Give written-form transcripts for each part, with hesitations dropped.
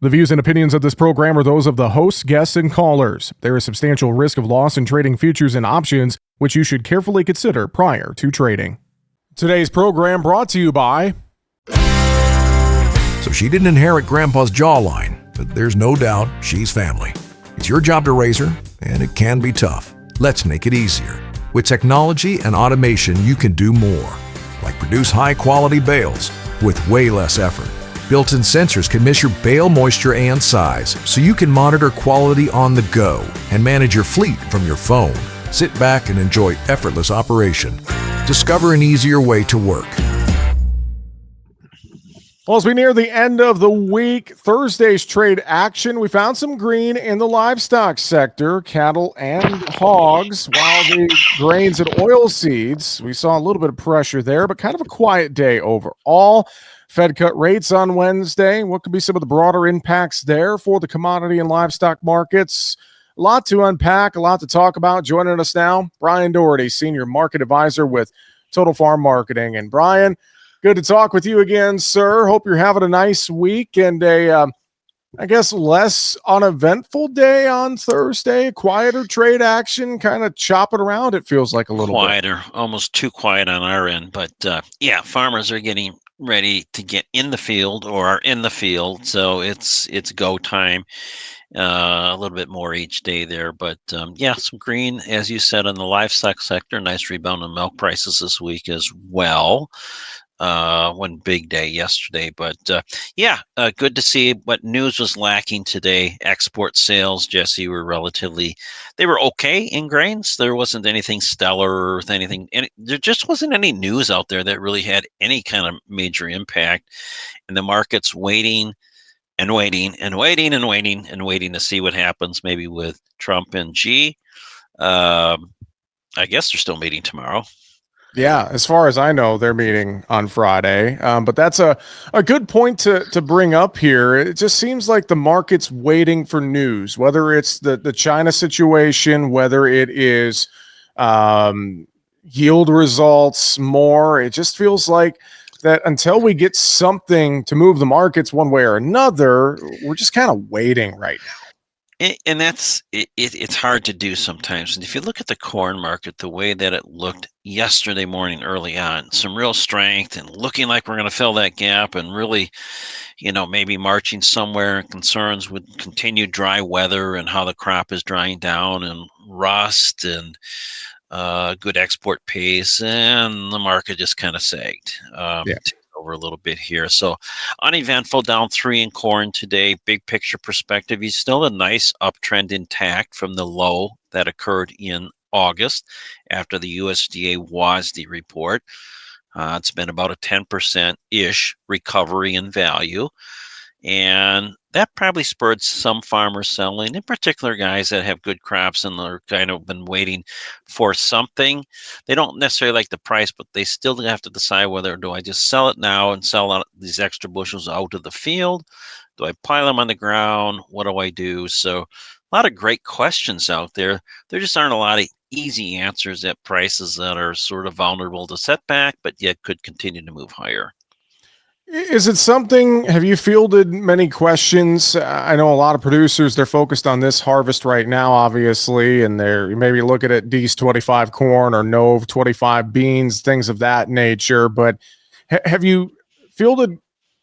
The views and opinions of this program are those of the hosts, guests, and callers. There is substantial risk of loss in trading futures and options, which you should carefully consider prior to trading. Today's program brought to you by... So she didn't inherit Grandpa's jawline, but there's no doubt she's family. It's your job to raise her, and it can be tough. Let's make it easier. With technology and automation, you can do more, like produce high-quality bales with way less effort. Built-in sensors can measure bale moisture and size, so you can monitor quality on the go and manage your fleet from your phone. Sit back and enjoy effortless operation. Discover an easier way to work. Well, as we near the end of the week, Thursday's trade action, we found some green in the livestock sector, cattle and hogs, while the grains and oil seeds, we saw a little bit of pressure there, but kind of a quiet day overall. Fed cut rates on Wednesday. What could be some of the broader impacts there for the commodity and livestock markets? A lot to unpack, a lot to talk about. Joining us now, Brian Doherty, Senior Market Advisor with Total Farm Marketing. And Brian, good to talk with you again, sir. Hope you're having a nice week and a, I guess, less uneventful day on Thursday. Quieter trade action, kind of chopping around, it feels like a little quieter, bit. almost too quiet on our end. But yeah, farmers are getting ready to get in the field or are in the field, so it's go time. A little bit more each day there, but yeah, some green, as you said, in the livestock sector. Nice rebound in milk prices this week as well. One big day yesterday, but good to see. What news was lacking today? Export sales, Jesse, they were okay in grains. There wasn't anything stellar or anything, and there just wasn't any news out there that really had any kind of major impact. And the market's waiting and waiting and waiting and waiting and waiting to see what happens, maybe with Trump and Xi. I guess they're still meeting tomorrow. Yeah, as far as I know, they're meeting on Friday. But that's a good point to bring up here. It just seems like the market's waiting for news, whether it's the China situation, whether it is yield results more. It just feels like that until we get something to move the markets one way or another, we're just kind of waiting right now. And that's it's hard to do sometimes. And if you look at the corn market, the way that it looked yesterday morning early on, some real strength and looking like we're going to fill that gap and really, maybe marching somewhere, concerns with continued dry weather and how the crop is drying down and rust and good export pace, and the market just kind of sagged. Over a little bit here. So uneventful, down 3 in corn today. Big picture perspective, you still a nice uptrend intact from the low that occurred in August after the USDA WASDE report. It's been about a 10%-ish recovery in value. And that probably spurred some farmers selling, in particular guys that have good crops and are kind of been waiting for something. They don't necessarily like the price, but they still have to decide whether do I just sell it now and sell out these extra bushels out of the field? Do I pile them on the ground? What do I do? So a lot of great questions out there. There just aren't a lot of easy answers at prices that are sort of vulnerable to setback, but yet could continue to move higher. Is it something, have you fielded many questions? I know a lot of producers, they're focused on this harvest right now, obviously, and they're maybe looking at D's 25 corn or Nove 25 beans, things of that nature. But have you fielded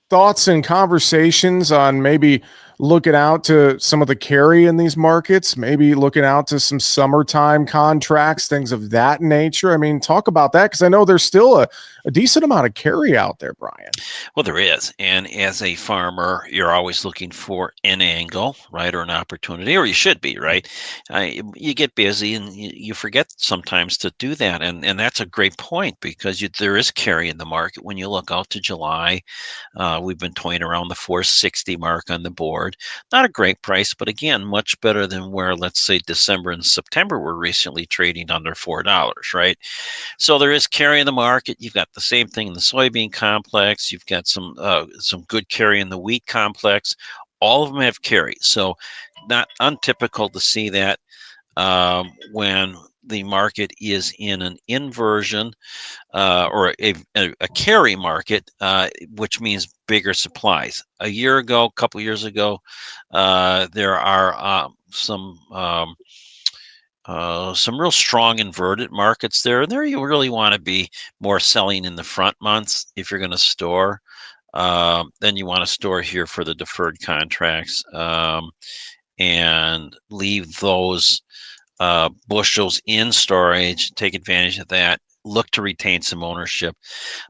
thoughts and conversations on maybe looking out to some of the carry in these markets, maybe looking out to some summertime contracts, things of that nature? I mean, talk about that, because I know there's still a decent amount of carry out there, Brian. Well, there is. And as a farmer, you're always looking for an angle, right, or an opportunity, or you should be, right? You get busy and you forget sometimes to do that. And that's a great point, because there is carry in the market. When you look out to July, we've been toying around the 460 mark on the board. Not a great price, but again, much better than where, let's say, December and September were recently trading under $4, right? So there is carry in the market. You've got the same thing in the soybean complex. You've got some good carry in the wheat complex. All of them have carry. So not untypical to see that when the market is in an inversion or a carry market, which means bigger supplies. A year ago, a couple years ago, there are some real strong inverted markets there. There you really want to be more selling in the front months if you're going to store. Then you want to store here for the deferred contracts and leave those bushels in storage, take advantage of that, look to retain some ownership.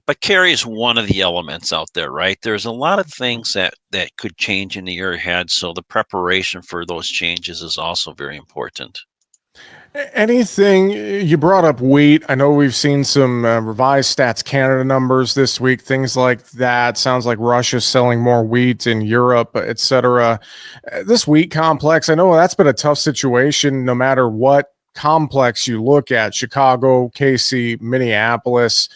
But carry is one of the elements out there, right? There's a lot of things that could change in the year ahead. So the preparation for those changes is also very important. Anything you brought up wheat? I know we've seen some revised Stats Canada numbers this week, things like that. Sounds like Russia's selling more wheat in Europe, et cetera. This wheat complex, I know that's been a tough situation no matter what complex you look at, Chicago, Casey, Minneapolis.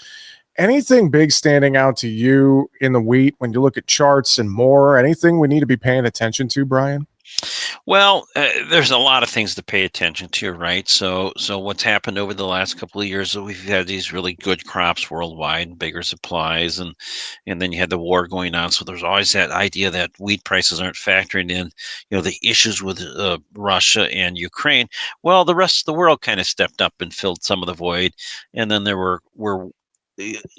Anything big standing out to you in the wheat when you look at charts and more? Anything we need to be paying attention to, Brian? Well, there's a lot of things to pay attention to, right? So what's happened over the last couple of years? That we've had these really good crops worldwide, bigger supplies, and then you had the war going on. So there's always that idea that wheat prices aren't factoring in, the issues with Russia and Ukraine. Well, the rest of the world kind of stepped up and filled some of the void, and then there were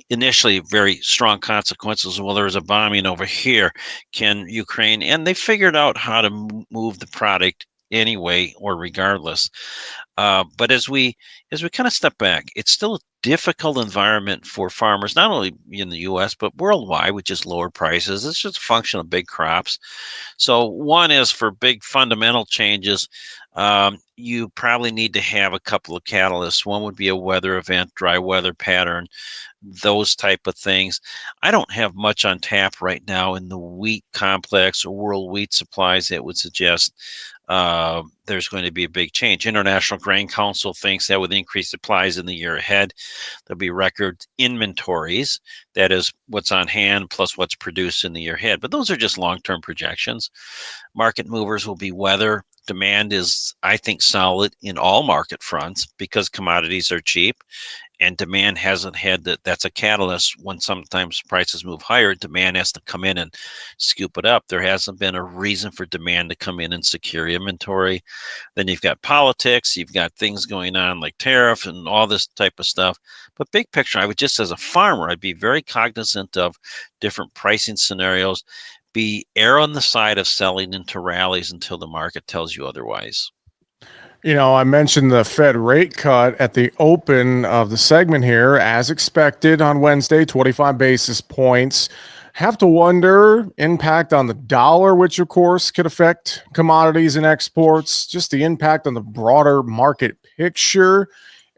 initially very strong consequences. Well, there was a bombing over here. Can Ukraine? And they figured out how to move the product anyway or regardless. But as we kind of step back, it's still a difficult environment for farmers, not only in the U.S. but worldwide, with just lower prices. It's just a function of big crops. So one is for big fundamental changes. You probably need to have a couple of catalysts. One would be a weather event, dry weather pattern, those type of things. I don't have much on tap right now in the wheat complex or world wheat supplies that would suggest there's going to be a big change. International Grain Council thinks that with increased supplies in the year ahead, there'll be record inventories. That is what's on hand plus what's produced in the year ahead. But those are just long-term projections. Market movers will be weather. Demand is, I think, solid in all market fronts because commodities are cheap and demand hasn't had that. That's a catalyst. When sometimes prices move higher, demand has to come in and scoop it up. There hasn't been a reason for demand to come in and secure inventory. Then you've got politics, you've got things going on like tariff and all this type of stuff. But big picture, I would just, as a farmer, I'd be very cognizant of different pricing scenarios. Be err on the side of selling into rallies until the market tells you otherwise. I mentioned the Fed rate cut at the open of the segment here, as expected on Wednesday, 25 basis points. Have to wonder, impact on the dollar, which of course could affect commodities and exports, just the impact on the broader market picture.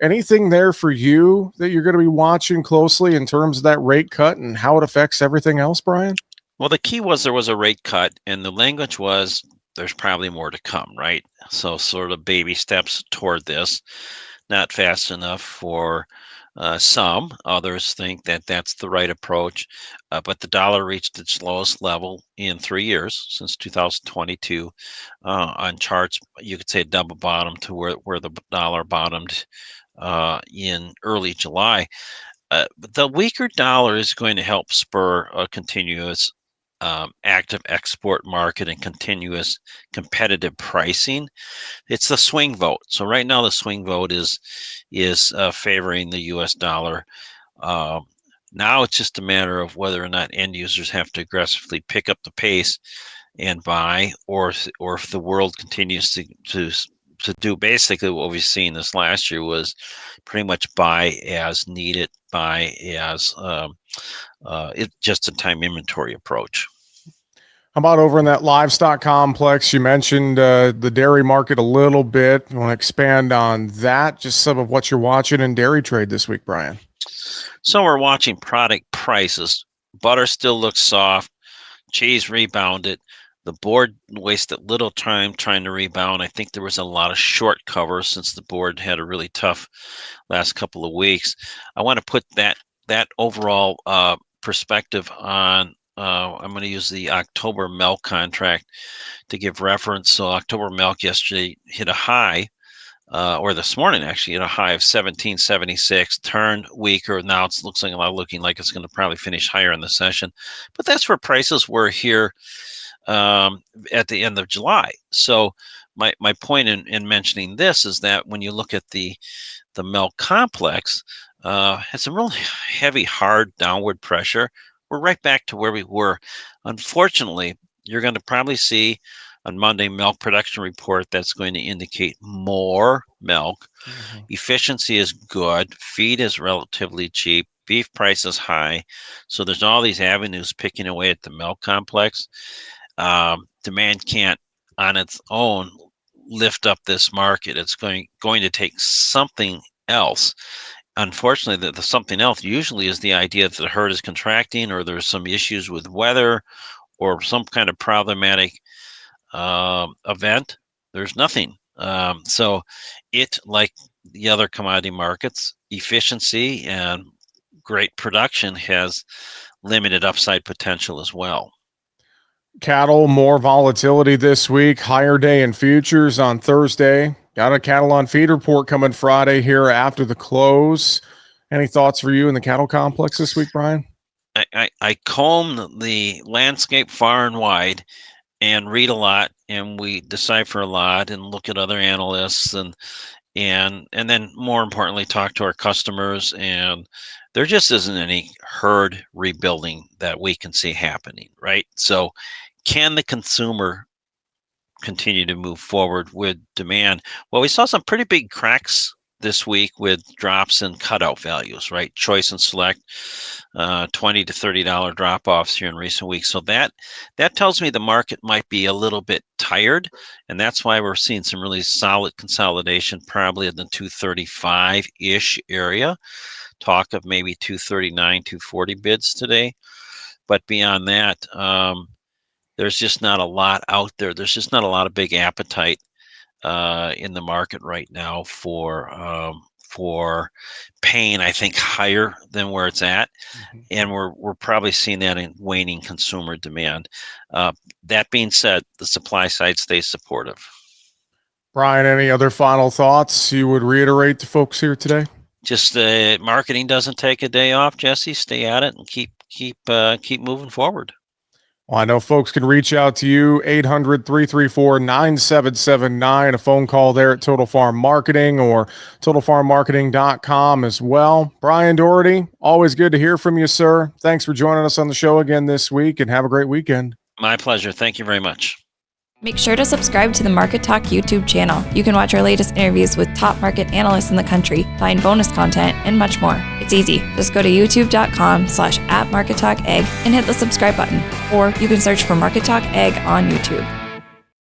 Anything there for you that you're going to be watching closely in terms of that rate cut and how it affects everything else, Brian? Well, the key was there was a rate cut, and the language was there's probably more to come, right? So, sort of baby steps toward this, not fast enough for some. Others think that that's the right approach. But the dollar reached its lowest level in 3 years, since 2022. On charts, you could say a double bottom to where the dollar bottomed in early July. But the weaker dollar is going to help spur a continuous active export market and continuous competitive pricing. It's the swing vote. So right now the swing vote is favoring the U.S. dollar. Uh, Now it's just a matter of whether or not end users have to aggressively pick up the pace and buy, or if the world continues to do basically what we've seen this last year, was pretty much buy as needed, buy as it just a time inventory approach. How about over in that livestock complex? You mentioned the dairy market a little bit. You want to expand on that? Just some of what you're watching in dairy trade this week, Brian. So we're watching product prices. Butter still looks soft. Cheese rebounded. The board wasted little time trying to rebound. I think there was a lot of short cover since the board had a really tough last couple of weeks. I want to put that overall perspective on. I'm going to use the October milk contract to give reference. So October milk yesterday hit a high or this morning actually, at a high of 1776, turned weaker. Now it looks looking like it's going to probably finish higher in the session, but that's where prices were here at the end of July. So my point in mentioning this is that when you look at the milk complex, has some really heavy, hard downward pressure. We're right back to where we were. Unfortunately, you're going to probably see on Monday milk production report that's going to indicate more milk. Efficiency is good. Feed is relatively cheap. Beef price is high. So there's all these avenues picking away at the milk complex. Demand can't on its own lift up this market. It's going to take something else. Unfortunately, the something else usually is the idea that the herd is contracting, or there's some issues with weather, or some kind of problematic event. There's nothing. So it, like the other commodity markets, efficiency and great production has limited upside potential as well. Cattle, more volatility this week, higher day in futures on Thursday. Got a cattle on feed report coming Friday here after the close. Any thoughts for you in the cattle complex this week, Brian? I comb the landscape far and wide and read a lot, and we decipher a lot and look at other analysts and then more importantly talk to our customers, and there just isn't any herd rebuilding that we can see happening, right? So can the consumer continue to move forward with demand? Well, we saw some pretty big cracks this week with drops in cutout values, right? Choice and select, $20 to $30 drop-offs here in recent weeks. So that tells me the market might be a little bit tired, and that's why we're seeing some really solid consolidation, probably in the 235-ish area. Talk of maybe 239, 240 bids today. But beyond that, there's just not a lot out there. There's just not a lot of big appetite in the market right now for paying, I think, higher than where it's at, and we're probably seeing that in waning consumer demand. That being said, the supply side stays supportive. Brian, any other final thoughts you would reiterate to folks here today? Just marketing doesn't take a day off, Jesse. Stay at it and keep moving forward. Well, I know folks can reach out to you, 800-334-9779, a phone call there at Total Farm Marketing or totalfarmmarketing.com as well. Brian Doherty, always good to hear from you, sir. Thanks for joining us on the show again this week, and have a great weekend. My pleasure. Thank you very much. Make sure to subscribe to the Market Talk YouTube channel. You can watch our latest interviews with top market analysts in the country, find bonus content, and much more. It's easy. Just go to youtube.com/@MarketTalkAg and hit the subscribe button. Or you can search for Market Talk Ag on YouTube.